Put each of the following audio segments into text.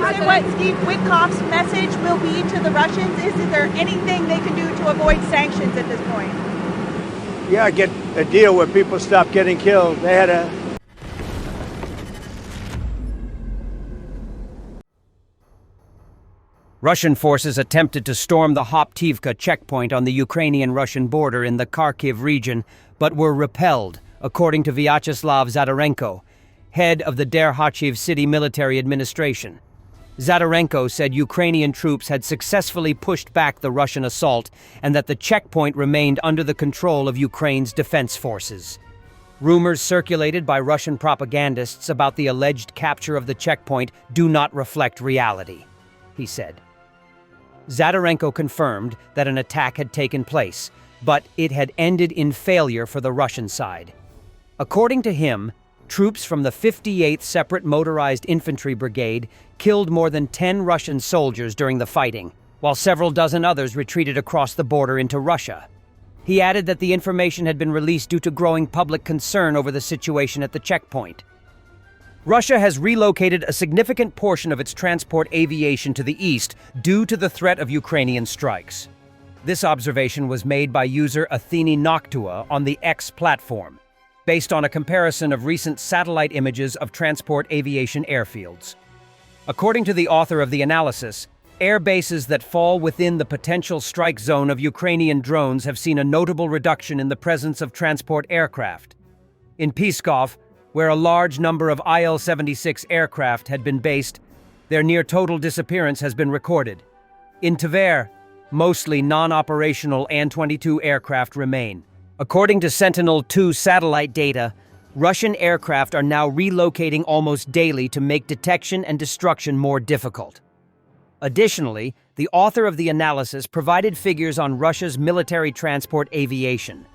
Is it what Steve Witkoff's message will be to the Russians? Is there anything they can do to avoid sanctions at this point? Yeah, get a deal where people stop getting killed. They had a... Russian forces attempted to storm the Hoptivka checkpoint on the Ukrainian-Russian border in the Kharkiv region, but were repelled, according to Vyacheslav Zadorenko, head of the Derhachiv City Military Administration. Zadorenko said Ukrainian troops had successfully pushed back the Russian assault and that the checkpoint remained under the control of Ukraine's defense forces. Rumors circulated by Russian propagandists about the alleged capture of the checkpoint do not reflect reality, he said. Zadorenko confirmed that an attack had taken place, but it had ended in failure for the Russian side. According to him, troops from the 58th Separate Motorized Infantry Brigade killed more than 10 Russian soldiers during the fighting, while several dozen others retreated across the border into Russia. He added that the information had been released due to growing public concern over the situation at the checkpoint. Russia has relocated a significant portion of its transport aviation to the east due to the threat of Ukrainian strikes. This observation was made by user Athene Noctua on the X platform, based on a comparison of recent satellite images of transport aviation airfields. According to the author of the analysis, air bases that fall within the potential strike zone of Ukrainian drones have seen a notable reduction in the presence of transport aircraft. In Pskov, where a large number of Il-76 aircraft had been based, their near-total disappearance has been recorded. In Tver, mostly non-operational An-22 aircraft remain. According to Sentinel-2 satellite data, Russian aircraft are now relocating almost daily to make detection and destruction more difficult. Additionally, the author of the analysis provided figures on Russia's military transport aviation,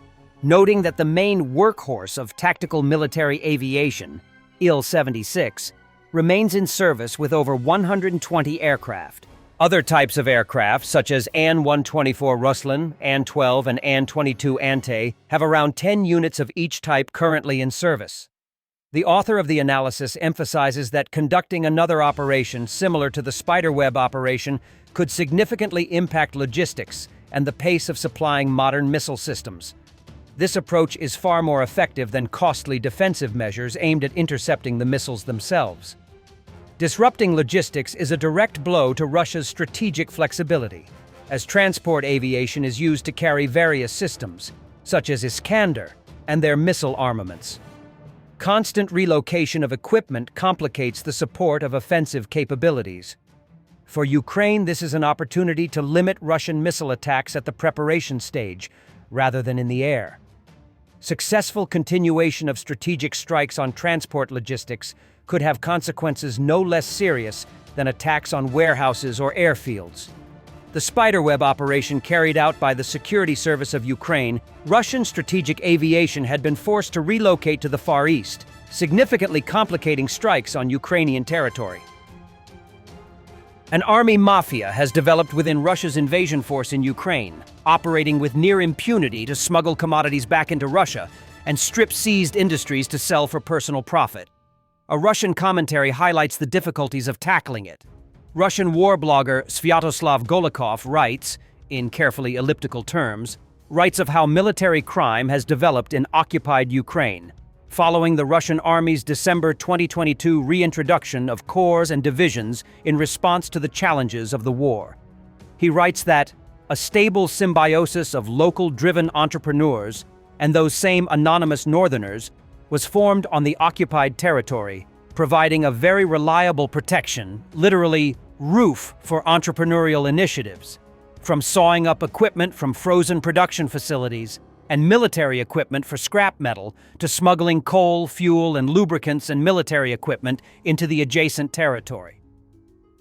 noting that the main workhorse of tactical military aviation, Il-76, remains in service with over 120 aircraft. Other types of aircraft, such as An-124 Ruslan, An-12, and An-22 Ante, have around 10 units of each type currently in service. The author of the analysis emphasizes that conducting another operation similar to the Spiderweb operation could significantly impact logistics and the pace of supplying modern missile systems. This approach is far more effective than costly defensive measures aimed at intercepting the missiles themselves. Disrupting logistics is a direct blow to Russia's strategic flexibility, as transport aviation is used to carry various systems, such as Iskander and their missile armaments. Constant relocation of equipment complicates the support of offensive capabilities. For Ukraine, this is an opportunity to limit Russian missile attacks at the preparation stage, rather than in the air. Successful continuation of strategic strikes on transport logistics could have consequences no less serious than attacks on warehouses or airfields. The Spiderweb operation carried out by the Security Service of Ukraine, Russian strategic aviation had been forced to relocate to the Far East, significantly complicating strikes on Ukrainian territory. An army mafia has developed within Russia's invasion force in Ukraine, operating with near impunity to smuggle commodities back into Russia and strip seized industries to sell for personal profit. A Russian commentary highlights the difficulties of tackling it. Russian war blogger Svyatoslav Golikov writes, in carefully elliptical terms, of how military crime has developed in occupied Ukraine, following the Russian Army's December 2022 reintroduction of corps and divisions in response to the challenges of the war. He writes that a stable symbiosis of local-driven entrepreneurs and those same anonymous northerners was formed on the occupied territory, providing a very reliable protection, literally roof, for entrepreneurial initiatives, from sawing up equipment from frozen production facilities and military equipment for scrap metal to smuggling coal, fuel, and lubricants and military equipment into the adjacent territory.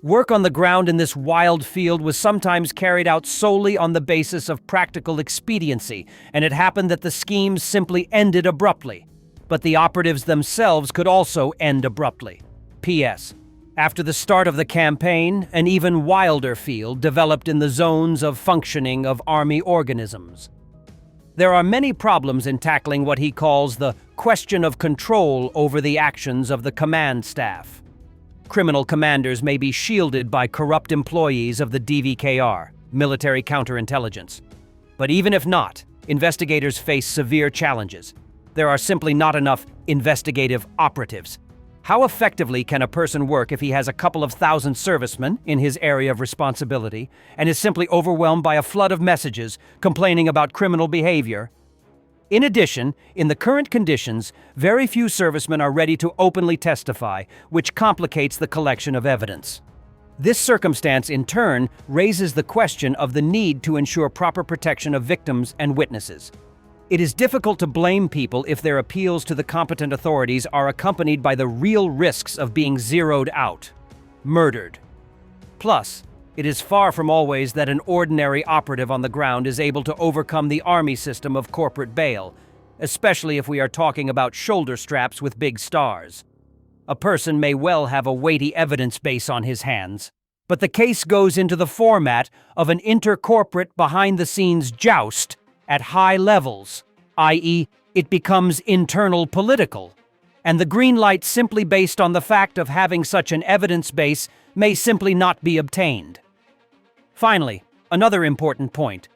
Work on the ground in this wild field was sometimes carried out solely on the basis of practical expediency, and it happened that the schemes simply ended abruptly. But the operatives themselves could also end abruptly. P.S. After the start of the campaign, an even wilder field developed in the zones of functioning of army organisms. There are many problems in tackling what he calls the question of control over the actions of the command staff. criminal commanders may be shielded by corrupt employees of the DVKR, military counterintelligence. But even if not, investigators face severe challenges. There are simply not enough investigative operatives. How effectively can a person work if he has a couple of thousand servicemen in his area of responsibility and is simply overwhelmed by a flood of messages complaining about criminal behavior? In addition, in the current conditions, very few servicemen are ready to openly testify, which complicates the collection of evidence. This circumstance, in turn, raises the question of the need to ensure proper protection of victims and witnesses. It is difficult to blame people if their appeals to the competent authorities are accompanied by the real risks of being zeroed out, murdered. Plus, it is far from always that an ordinary operative on the ground is able to overcome the army system of corporate bail, especially if we are talking about shoulder straps with big stars. A person may well have a weighty evidence base on his hands, but the case goes into the format of an intercorporate behind-the-scenes joust at high levels, i.e., it becomes internal political, and the green light simply based on the fact of having such an evidence base may simply not be obtained. Finally, another important point: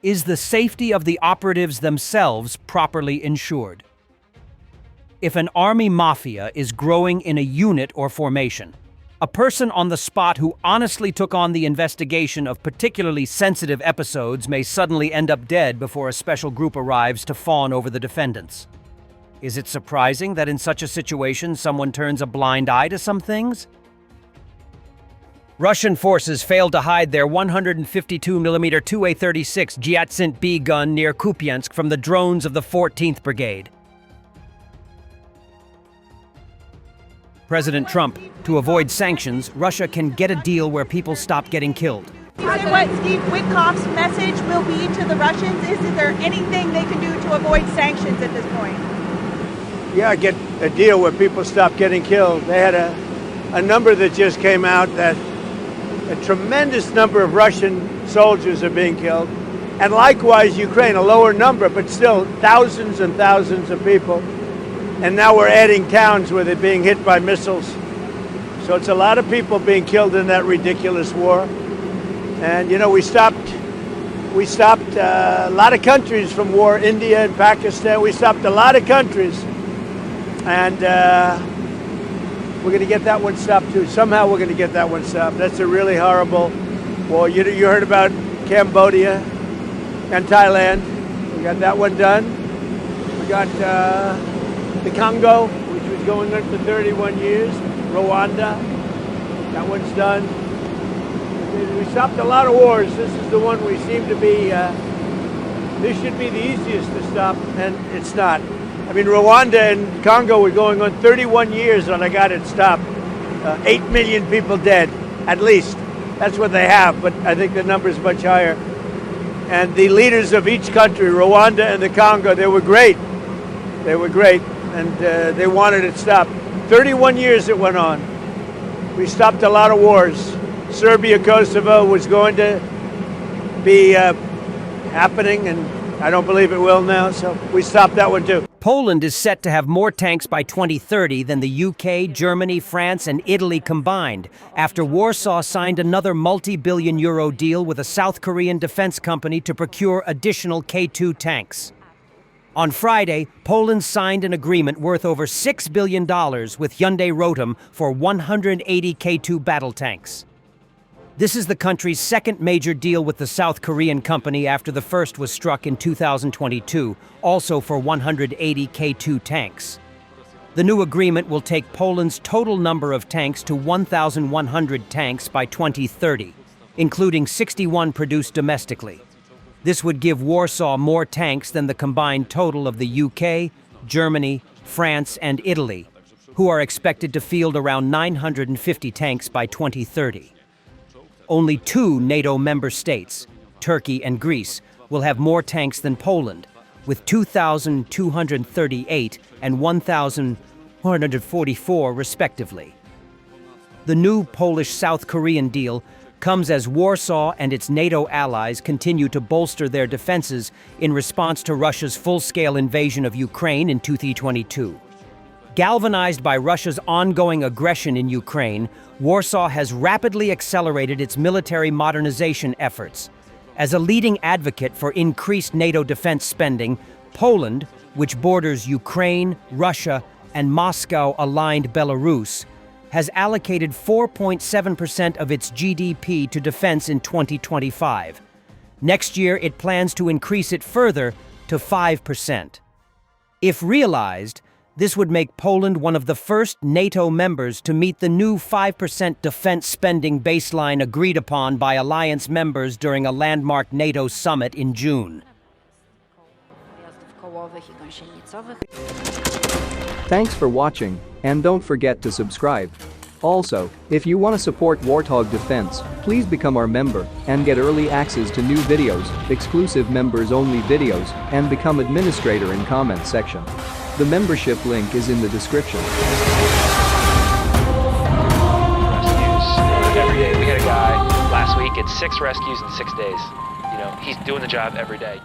is the safety of the operatives themselves properly ensured? If an army mafia is growing in a unit or formation, a person on the spot who honestly took on the investigation of particularly sensitive episodes may suddenly end up dead before a special group arrives to fawn over the defendants. Is it surprising that in such a situation someone turns a blind eye to some things? Russian forces failed to hide their 152mm 2A36 Gyatsin B gun near Kupiansk from the drones of the 14th Brigade. President Trump: to avoid sanctions, Russia can get a deal where people stop getting killed. Is it what Steve Witkoff's message will be to the Russians? Is there anything they can do to avoid sanctions at this point? Yeah, get a deal where people stop getting killed. They had a number that just came out that a tremendous number of Russian soldiers are being killed. And likewise, Ukraine, a lower number, but still thousands and thousands of people. And now we're adding towns where they're being hit by missiles. So it's a lot of people being killed in that ridiculous war. And, you know, we stopped a lot of countries from war, India and Pakistan. We stopped a lot of countries. And we're going to get that one stopped, too. Somehow we're going to get that one stopped. That's a really horrible war. You heard about Cambodia and Thailand. We got that one done. We got the Congo, which was going on for 31 years. Rwanda, that one's done. We stopped a lot of wars. This is the one we seem to be, this should be the easiest to stop, and it's not. I mean, Rwanda and Congo were going on 31 years and I got it stopped. 8 million people dead, at least. That's what they have, but I think the number is much higher. And the leaders of each country, Rwanda and the Congo, they were great. They were great, and they wanted it stopped. 31 years it went on. We stopped a lot of wars. Serbia, Kosovo was going to be happening, and I don't believe it will now, so we stopped that one too. Poland is set to have more tanks by 2030 than the UK, Germany, France, and Italy combined, after Warsaw signed another multi-billion euro deal with a South Korean defense company to procure additional K2 tanks. On Friday, Poland signed an agreement worth over $6 billion with Hyundai Rotem for 180 K2 battle tanks. This is the country's second major deal with the South Korean company after the first was struck in 2022, also for 180 K2 tanks. The new agreement will take Poland's total number of tanks to 1,100 tanks by 2030, including 61 produced domestically. This would give Warsaw more tanks than the combined total of the UK, Germany, France, and Italy, who are expected to field around 950 tanks by 2030. Only 2 NATO member states, Turkey and Greece, will have more tanks than Poland, with 2,238 and 1,144 respectively. The new Polish-South Korean deal comes as Warsaw and its NATO allies continue to bolster their defenses in response to Russia's full-scale invasion of Ukraine in 2022. Galvanized by Russia's ongoing aggression in Ukraine, Warsaw has rapidly accelerated its military modernization efforts. As a leading advocate for increased NATO defense spending, Poland, which borders Ukraine, Russia, and Moscow-aligned Belarus, has allocated 4.7% of its GDP to defense in 2025. Next year, it plans to increase it further to 5%. If realized, this would make Poland one of the first NATO members to meet the new 5% defense spending baseline agreed upon by alliance members during a landmark NATO summit in June. Thanks for watching, and don't forget to subscribe. Also, if you want to support Warthog Defense, please become our member and get early access to new videos, exclusive members-only videos, and become administrator in comment section. The membership link is in the description. Rescues every day. We had a guy last week at 6 rescues in 6 days. You know, he's doing the job every day.